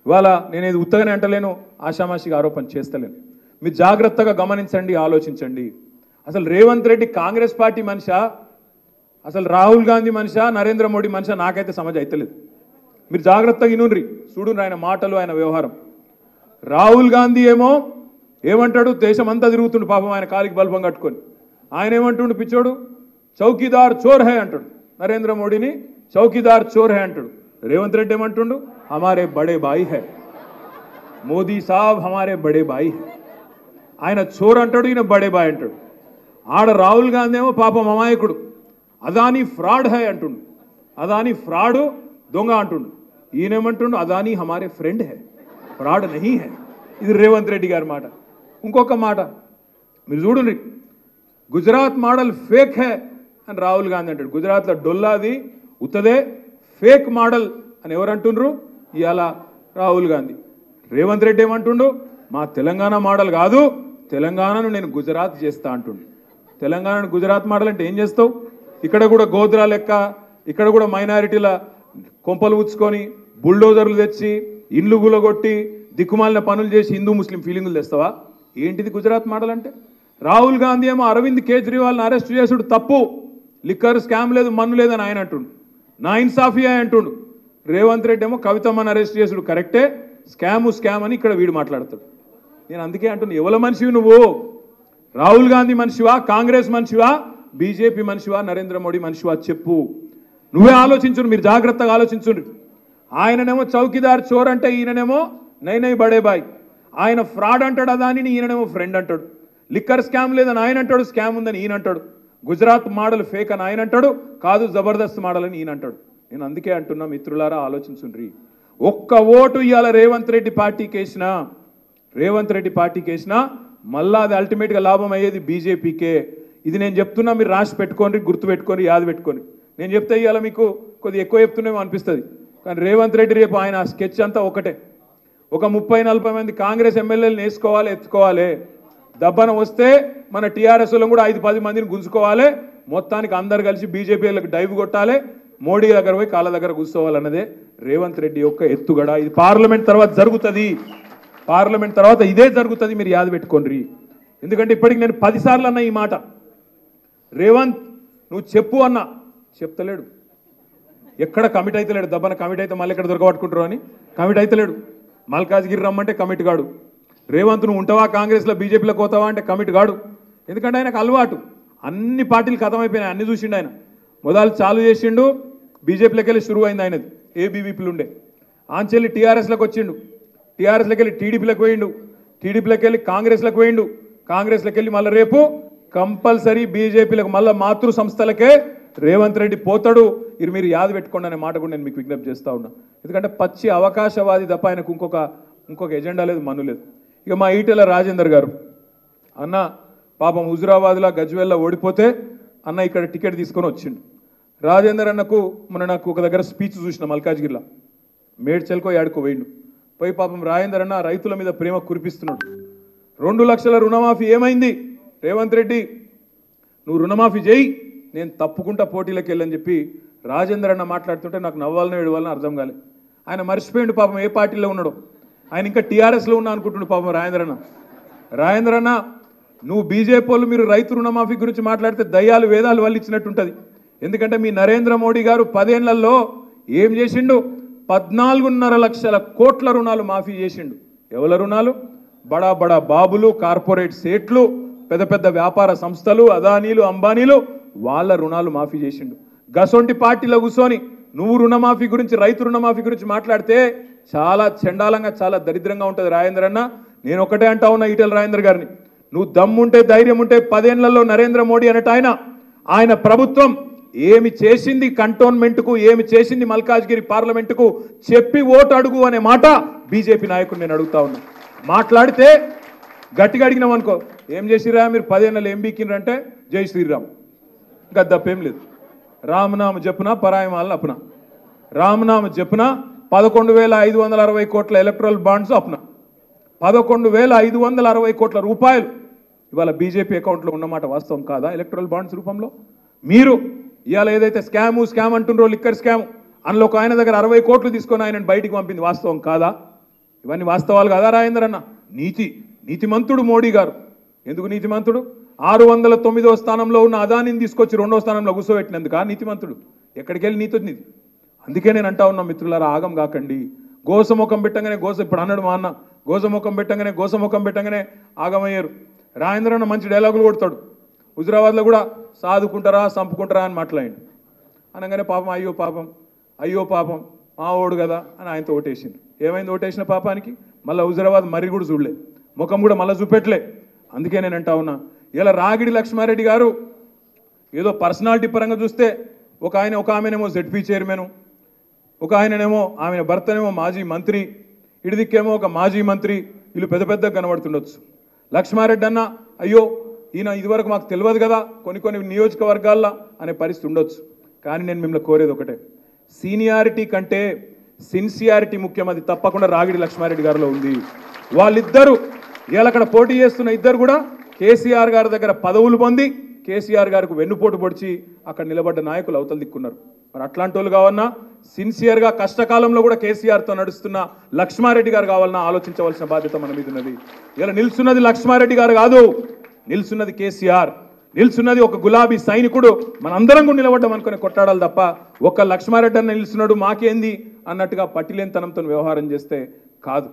ఇవాళ నేనేది ఉత్తగానే అంటలేను, ఆషామాషిగా ఆరోపణ చేస్తలేను. మీరు జాగ్రత్తగా గమనించండి, ఆలోచించండి. అసలు రేవంత్ రెడ్డి కాంగ్రెస్ పార్టీ మనిషా, అసలు రాహుల్ గాంధీ మనిషా, నరేంద్ర మోడీ మనిషా, నాకైతే సమజ్ అయితలేదు. మీరు జాగ్రత్తగా ఇనుండ్రి, చూడుండ్రి ఆయన మాటలు, ఆయన వ్యవహారం. రాహుల్ గాంధీ ఏమో ఏమంటాడు, దేశం అంతా తిరుగుతుండు పాపం ఆయన కాలికి బల్బం కట్టుకొని. ఆయన ఏమంటుండు పిచ్చోడు, చౌకీదార్ చోర్ హై అంటాడు. నరేంద్ర మోడీని చౌకీదార్ చోర్ హై అంటాడు. రేవంత్ రెడ్డి ఏమంటుండు, హమారే బడే బాయి హై, మోదీ సాబ్ హమారే బడే బాయి హై. ఆయన చోర్ అంటాడు, ఈయన బడే బాయ్ అంటాడు. ఆడ రాహుల్ గాంధీ ఏమో పాపం అమాయకుడు, అదానీ ఫ్రాడ్ హై అంటుండు. అదానీ ఫ్రాడు, దొంగ అంటుండు. ఈయనేమంటుండు, అదానీ హమారే ఫ్రెండ్ హై, ఫ్రాడ్ నహీ హై. ఇది రేవంత్ రెడ్డి గారి మాట. ఇంకొక మాట మీరు చూడండి, గుజరాత్ మోడల్ ఫేక్ హై అని రాహుల్ గాంధీ అంటాడు. గుజరాత్లో డొల్లాది ఉత్తదే ఫేక్ మోడల్ అని ఎవరు అంటుండ్రు, ఇవాళ రాహుల్ గాంధీ. రేవంత్ రెడ్డి ఏమంటుండు, మా తెలంగాణ మోడల్ కాదు, తెలంగాణను నేను గుజరాత్ చేస్తా అంటుండు. తెలంగాణను గుజరాత్ మోడల్ అంటే ఏం చేస్తావు? ఇక్కడ కూడా గోద్రా లెక్క, ఇక్కడ కూడా మైనారిటీల కొంపలు ఉచ్చుకొని బుల్డోజర్లు తెచ్చి ఇండ్లు గులగొట్టి దిక్కుమాలిన పనులు చేసి హిందూ ముస్లిం ఫీలింగులు తెస్తావా? ఏంటిది గుజరాత్ మోడల్ అంటే? రాహుల్ గాంధీ ఏమో అరవింద్ కేజ్రీవాల్ని అరెస్ట్ చేసుడు తప్పు, లిక్కర్ స్కామ్ లేదు, మన్ను లేదని ఆయన అంటుండు. నా ఇన్సాఫియా అంటుండు. రేవంత్ రెడ్డి ఏమో కవితమ్మని అరెస్ట్ చేసుడు కరెక్టే, స్కామ్ అని ఇక్కడ వీడు మాట్లాడతాడు. నేను అందుకే అంటున్నా, ఎవల మనిషివి నువ్వు? రాహుల్ గాంధీ మనిషివా, కాంగ్రెస్ మనిషివా, బీజేపీ మనిషివా, నరేంద్ర మోడీ మనిషివా చెప్పు. నువ్వే ఆలోచించు, మీరు జాగ్రత్తగా ఆలోచించుండ్రి. ఆయననేమో చౌకీదార్ చోర్ అంటే ఈయననేమో నై బడే బాయ్. ఆయన ఫ్రాడ్ అంటాడు అదానిని, ఈయననేమో ఫ్రెండ్ అంటాడు. లిక్కర్ స్కామ్ లేదని ఆయన అంటాడు, స్కామ్ ఉందని ఈయన అంటాడు. గుజరాత్ మోడల్ ఫేక్ అని ఆయన అంటాడు, కాదు జబర్దస్త్ మోడల్ అని ఈయన అంటాడు. నేను అందుకే అంటున్నా, మిత్రులారా ఆలోచించుండ్రి. ఒక్క ఓటు ఇవాళ రేవంత్ రెడ్డి పార్టీకి వేసినా మళ్ళా అది అల్టిమేట్గా లాభం అయ్యేది బీజేపీకే. ఇది నేను చెప్తున్నా, మీరు రాసి పెట్టుకోండి, గుర్తు పెట్టుకొని, యాద పెట్టుకొని. నేను చెప్తే ఇవాళ మీకు కొద్దిగా ఎక్కువ చెప్తున్నామో అనిపిస్తుంది, కానీ రేవంత్ రెడ్డి రేపు ఆయన స్కెచ్ అంతా ఒకటే. ఒక 30-40 మంది కాంగ్రెస్ ఎమ్మెల్యేలను వేసుకోవాలి, ఎత్తుకోవాలి. దబ్బన వస్తే మన టీఆర్ఎస్లో కూడా 5-10 మందిని గుంజుకోవాలి. మొత్తానికి అందరు కలిసి బీజేపీలకు డైవ్ కొట్టాలి, మోడీ దగ్గర పోయి కాళ్ళ దగ్గర కూర్చోవాలన్నదే రేవంత్ రెడ్డి యొక్క ఎత్తుగడ. ఇది పార్లమెంట్ తర్వాత జరుగుతుంది, పార్లమెంట్ తర్వాత ఇదే జరుగుతుంది, మీరు యాద పెట్టుకోండి. ఎందుకంటే ఇప్పటికి నేను 10 సార్లు అన్నా ఈ మాట. రేవంత్ నువ్వు చెప్పు అన్నా, చెప్తలేడు. ఎక్కడ కమిట్ అయితలేడు. దబ్బన కమిట్ అయితే మళ్ళీ ఎక్కడ దొరకబట్టుకుంటారు అని కమిట్ అయితలేడు. మల్కాజ్గిరి రమ్మంటే కమిట్ కాడు. రేవంత్ నువ్వు ఉంటావా కాంగ్రెస్లో, బీజేపీలో పోతావా అంటే కమిట్ కాడు. ఎందుకంటే ఆయనకు అలవాటు, అన్ని పార్టీలు ఖతమైపోయినాయి, అన్ని చూసిండు ఆయన. మొదలు చాలు చేసిండు, బీజేపీలోకి వెళ్ళి షురువు అయింది ఆయనది, ఏబీవీపీలు ఉండే. ఆంచెల్లి టీఆర్ఎస్లోకి వచ్చిండు, టీఆర్ఎస్లోకి వెళ్ళి టీడీపీలోకి పోయిండు, టీడీపీలోకి వెళ్ళి కాంగ్రెస్లోకి పోయిండు, కాంగ్రెస్లోకి వెళ్ళి మళ్ళీ రేపు కంపల్సరీ బీజేపీలకు మళ్ళీ మాతృ సంస్థలకే రేవంత్ రెడ్డి పోతాడు. ఇది మీరు యాద పెట్టుకోండి అనే మాట కూడా నేను మీకు విజ్ఞప్తి చేస్తా ఉన్నా. ఎందుకంటే పచ్చి అవకాశవాది తప్ప ఆయనకు ఇంకొక ఎజెండా లేదు, మన్ను లేదు. ఇక మా ఈటెల రాజేందర్ గారు అన్న పాపం హుజురాబాద్లో గజ్వేల్లో ఓడిపోతే అన్న ఇక్కడ టికెట్ తీసుకొని వచ్చిండు. రాజేందర్ అన్నకు నాకు ఒక దగ్గర స్పీచ్ చూసిన మల్కాజ్గిరిలో, మేడ్చల్కో యాడుకో పోయిండు. పోయి పాపం రాజేందర్ అన్న రైతుల మీద ప్రేమ కురిపిస్తున్నాడు. 2 లక్షల రుణమాఫీ ఏమైంది? రేవంత్ రెడ్డి నువ్వు రుణమాఫీ చేయి, నేను తప్పుకుంటా పోటీలకు వెళ్ళని చెప్పి రాజేందర్ అన్న మాట్లాడుతుంటే నాకు నవ్వాలనో ఏడవాలనో అర్థం కాలేదు. ఆయన మర్చిపోయిండు పాపం ఏ పార్టీలో ఉన్నాడో. ఆయన ఇంకా టీఆర్ఎస్లో ఉన్నా అనుకుంటుండు పాపం రాజేందర్ అన్న నువ్వు బీజేపీ వాళ్ళు మీరు రైతు రుణమాఫీ గురించి మాట్లాడితే దయ్యాలు వేదాలు వాళ్ళు ఇచ్చినట్టుంటుంది. ఎందుకంటే మీ నరేంద్ర మోడీ గారు 10 ఏళ్లలో ఏం చేసిండు? 14.5 లక్షల కోట్ల రుణాలు మాఫీ చేసిండు. ఎవల రుణాలు? బడా బడా బాబులు, కార్పొరేట్ సేట్లు, పెద్ద పెద్ద వ్యాపార సంస్థలు, అదానీలు, అంబానీలు, వాళ్ళ రుణాలు మాఫీ చేసిండు. గసొంటి పార్టీలో కూర్చొని నువ్వు రుణమాఫీ గురించి, రైతు రుణమాఫీ గురించి మాట్లాడితే చాలా చండాలంగా, చాలా దరిద్రంగా ఉంటుంది రాజేందర్ అన్న. నేను ఒకటే అంటా ఉన్నా ఈటెల రాజేందర్ గారిని, నువ్వు దమ్ముంటే ధైర్యం ఉంటే 10 ఏళ్లలో నరేంద్ర మోడీ అనట ఆయన ప్రభుత్వం ఏమి చేసింది కంటోన్మెంట్కు, ఏమి చేసింది మల్కాజ్గిరి పార్లమెంటుకు చెప్పి ఓటు అడుగు అనే మాట బీజేపీ నాయకుడు నేను అడుగుతా ఉన్నా. మాట్లాడితే గట్టిగా అడిగినాం అనుకో, ఏం చేసిరా మీరు 10 ఏళ్ళు ఏం బీకిండ్రంటే జై శ్రీరామ్, ఇంకా దప్పేం లేదు. రామనామ జపున పరాయమాలను అప్పున, రామనామ జపున 11,560 కోట్ల ఎలక్ట్రల్ బాండ్స్ అప్పున, 11,560 కోట్ల రూపాయలు ఇవాళ బీజేపీ అకౌంట్లో ఉన్నమాట వాస్తవం కాదా? ఎలక్ట్రల్ బాండ్స్ రూపంలో మీరు ఇవాళ ఏదైతే స్కామ్ అంటుండ్రో, లిక్కర్ స్కామ్, అందులో ఒక ఆయన దగ్గర 60 కోట్లు తీసుకొని ఆయనను బయటికి పంపింది వాస్తవం కాదా? ఇవన్నీ వాస్తవాలు కదా రాజేందర్ అన్న? నీతిమంతుడు మోడీ గారు. ఎందుకు నీతిమంతుడు? 609వ స్థానంలో ఉన్న అదానిని తీసుకొచ్చి 2వ స్థానంలో కూర్చోబెట్టినందుకు నీతిమంతుడు. ఎక్కడికి వెళ్ళి నీతి నీతి? అందుకే నేను అంటా ఉన్నా మిత్రులారా, ఆగం కాకండి. గోసముఖం పెట్టంగానే ఇప్పుడు అన్నాడు మా అన్న, గోసముఖం పెట్టంగానే ఆగమయ్యారు. రాజేంద్ర అన్న మంచి డైలాగులు కొడతాడు. హుజురాబాద్లో కూడా సాదుకుంటారా చంపుకుంటారా అని మాట్లాడండి. అనగానే పాపం అయ్యో పాపం మా ఓడు కదా అని ఆయనతో ఓటేసింది. ఏమైంది ఓటేసిన పాపానికి? మళ్ళీ హుజురాబాద్ మరి కూడా చూడలే, ముఖం కూడా మళ్ళీ చూపెట్టలే. అందుకే నేను అంటా ఉన్నా, ఇలా రాగిడి లక్ష్మారెడ్డి గారు ఏదో పర్సనాలిటీ పరంగా చూస్తే ఒక ఆమెనేమో జెడ్పీ చైర్మన్, ఒక ఆయననేమో ఆమె భర్తనేమో మాజీ మంత్రి, ఇడిదిక్కేమో ఒక మాజీ మంత్రి. వీళ్ళు పెద్దగా కనబడుతుండొచ్చు. లక్ష్మారెడ్డి అన్న అయ్యో ఈయన ఇదివరకు మాకు తెలియదు కదా కొన్ని నియోజకవర్గాల్లో అనే పరిస్థితి ఉండొచ్చు. కానీ నేను మిమ్మల్ని కోరేది ఒకటే, సీనియారిటీ కంటే సిన్సియారిటీ ముఖ్యం. అది తప్పకుండా రాగిడి లక్ష్మారెడ్డి గారిలో ఉంది. వాళ్ళిద్దరూ ఇవాళ అక్కడ పోటీ చేస్తున్న ఇద్దరు కూడా కేసీఆర్ గారి దగ్గర పదవులు పొంది కేసీఆర్ గారికి వెన్నుపోటు పొడిచి అక్కడ నిలబడ్డ నాయకులు అవతల దిక్కున్నారు. మరి అట్లాంటి వాళ్ళు కావాలన్నా, సిన్సియర్గా కష్టకాలంలో కూడా కేసీఆర్తో నడుస్తున్న లక్ష్మారెడ్డి గారు కావాలన్నా ఆలోచించవలసిన బాధ్యత మన మీద ఉన్నది. ఇలా నిల్చున్నది లక్ష్మారెడ్డి గారు కాదు, నిల్చున్నది కేసీఆర్, నిల్చున్నది ఒక గులాబీ సైనికుడు. మనందరం కూడా నిలబడ్డం అనుకుని కొట్టాడాలి తప్ప ఒక లక్ష్మారెడ్డి అన్న నిల్చున్నాడు మాకేంది అన్నట్టుగా పట్టిలేనితనంతో వ్యవహారం చేస్తే కాదు.